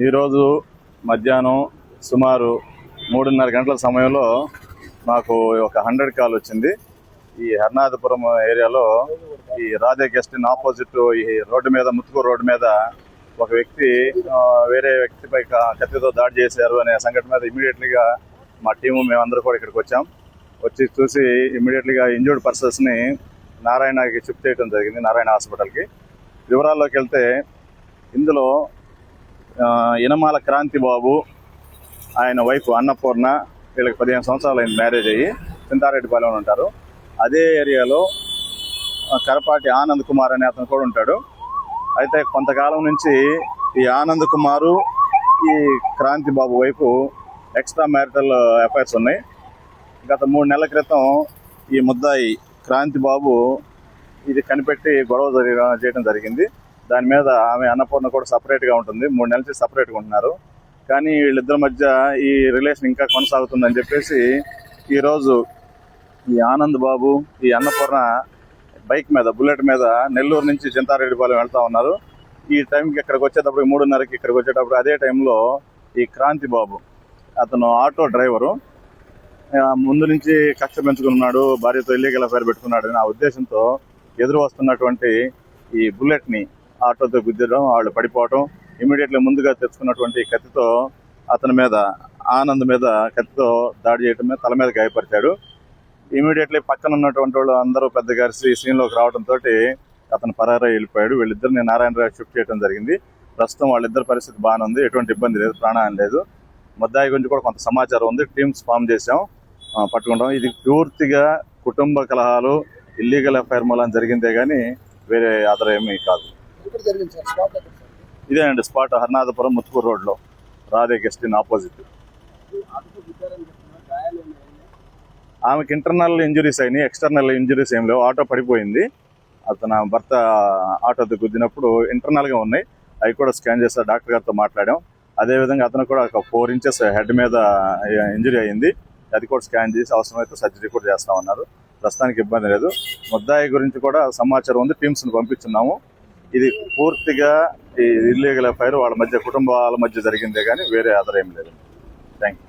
ఈరోజు మధ్యాహ్నం సుమారు 3:30 గంటల సమయంలో మాకు ఒక 100 కాల్ వచ్చింది. ఈ హర్నాథపురం ఏరియాలో ఈ రాధే గెస్ట్ ఇన్ ఆపోజిట్ ఈ రోడ్డు మీద, ముత్తుకూరు రోడ్డు మీద ఒక వ్యక్తి వేరే వ్యక్తిపై కత్తితో దాడి చేశారు అనే సంఘటన మీద ఇమీడియట్లీగా మా టీము మేమందరూ కూడా ఇక్కడికి వచ్చి చూసి ఇమీడియట్లీగా ఇంజూర్డ్ పర్సన్స్ని నారాయణకి షిఫ్ట్ చేయడం జరిగింది, నారాయణ హాస్పిటల్కి. వివరాల్లోకి వెళ్తే ఇందులో ఇనమాల క్రాంతి బాబు, ఆయన వైఫ్ అన్నపూర్ణ, వీళ్ళకి 15 సంవత్సరాలు అయింది మ్యారేజ్ అయ్యి, చింతారెడ్డిపాలెంలో ఉంటారు. అదే ఏరియాలో కరపాటి ఆనంద్ కుమార్ అనే అతను కూడా ఉంటాడు. అయితే కొంతకాలం నుంచి ఈ ఆనంద్ కుమారు, ఈ క్రాంతి బాబు వైపు ఎక్స్ట్రా మ్యారిటల్ అఫైర్స్ ఉన్నాయి. గత 3 నెలల క్రితం ఈ ముద్దాయి క్రాంతి బాబు ఇది కనిపెట్టి గొడవ చేయడం జరిగింది. దాని మీద ఆమె అన్నపూర్ణ కూడా సపరేట్గా ఉంటుంది, 3 నెలల నుంచి సపరేట్గా ఉంటున్నారు. కానీ వీళ్ళిద్దరి మధ్య ఈ రిలేషన్ ఇంకా కొనసాగుతుందని చెప్పేసి ఈరోజు ఈ ఆనంద్ బాబు, ఈ అన్నపూర్ణ బైక్ మీద, బుల్లెట్ మీద నెల్లూరు నుంచి చింతారెడ్డిపాలెం వెళ్తా ఉన్నారు. ఈ టైంకి ఇక్కడికి వచ్చేటప్పుడు 3:30కి ఇక్కడికి వచ్చేటప్పుడు అదే టైంలో ఈ క్రాంతి బాబు, అతను ఆటో డ్రైవరు, ముందు నుంచి కక్ష పెంచుకున్నాడు, భార్యతో ఇల్లీగల్ అఫైర్ పెట్టుకున్నాడు అనే ఉద్దేశంతో ఎదురు వస్తున్నటువంటి ఈ బుల్లెట్ని ఆటోతో గుద్దడం, వాళ్ళు పడిపోవటం, ఇమీడియట్లీ ముందుగా తెచ్చుకున్నటువంటి కత్తితో అతని మీద, ఆనంద్ మీద కత్తితో దాడి చేయడం మీద తల మీద గాయపరిచాడు. ఇమీడియట్లీ పక్కన ఉన్నటువంటి వాళ్ళు అందరూ పెద్ద కలిసి సీన్లోకి రావడంతో అతను పరారై వెళ్ళిపోయాడు. వీళ్ళిద్దరిని నారాయణరావు షిఫ్ట్ చేయడం జరిగింది. ప్రస్తుతం వాళ్ళిద్దరి పరిస్థితి బాగానే ఉంది, ఎటువంటి ఇబ్బంది లేదు, ప్రాణహాని లేదు. ముద్దాయి గురించి కూడా కొంత సమాచారం ఉంది, టీమ్స్ ఫామ్ చేసాం, పట్టుకుంటాం. ఇది పూర్తిగా కుటుంబ కలహాలు, ఇల్లీగల్ అఫైర్ మూలం జరిగిందే కానీ వేరే ఆధారం ఏమీ కాదు. ఇదే అండి స్పాట్, హర్నాథపురం ముత్తుకూరు రోడ్లో రాధే గెస్ట్ ఇన్ ఆపోజిట్. ఆమెకి ఇంటర్నల్ ఇంజురీస్ అయినాయి, ఎక్స్టర్నల్ ఇంజురీస్ ఏం లేవు. ఆటో పడిపోయింది, అతను భర్త ఆటోతో గుద్దినప్పుడు ఇంటర్నల్గా ఉన్నాయి, అవి కూడా స్కాన్ చేస్తే డాక్టర్ గారితో మాట్లాడాం. అదేవిధంగా అతను కూడా ఒక 4 ఇంచెస్ హెడ్ మీద ఇంజురీ అయ్యింది, అది కూడా స్కాన్ చేసి అవసరమైతే సర్జరీ కూడా చేస్తామన్నారు. ప్రస్తుతానికి ఇబ్బంది లేదు. ముద్దాయి గురించి కూడా సమాచారం ఉంది, టీమ్స్ని పంపిస్తున్నాము. ఇది పూర్తిగా ఈ ఇల్లీగల్ అఫైర్ వాళ్ళ మధ్య, కుటుంబాల మధ్య జరిగిందే కానీ వేరే ఆధారం ఏం లేదు. Thank you.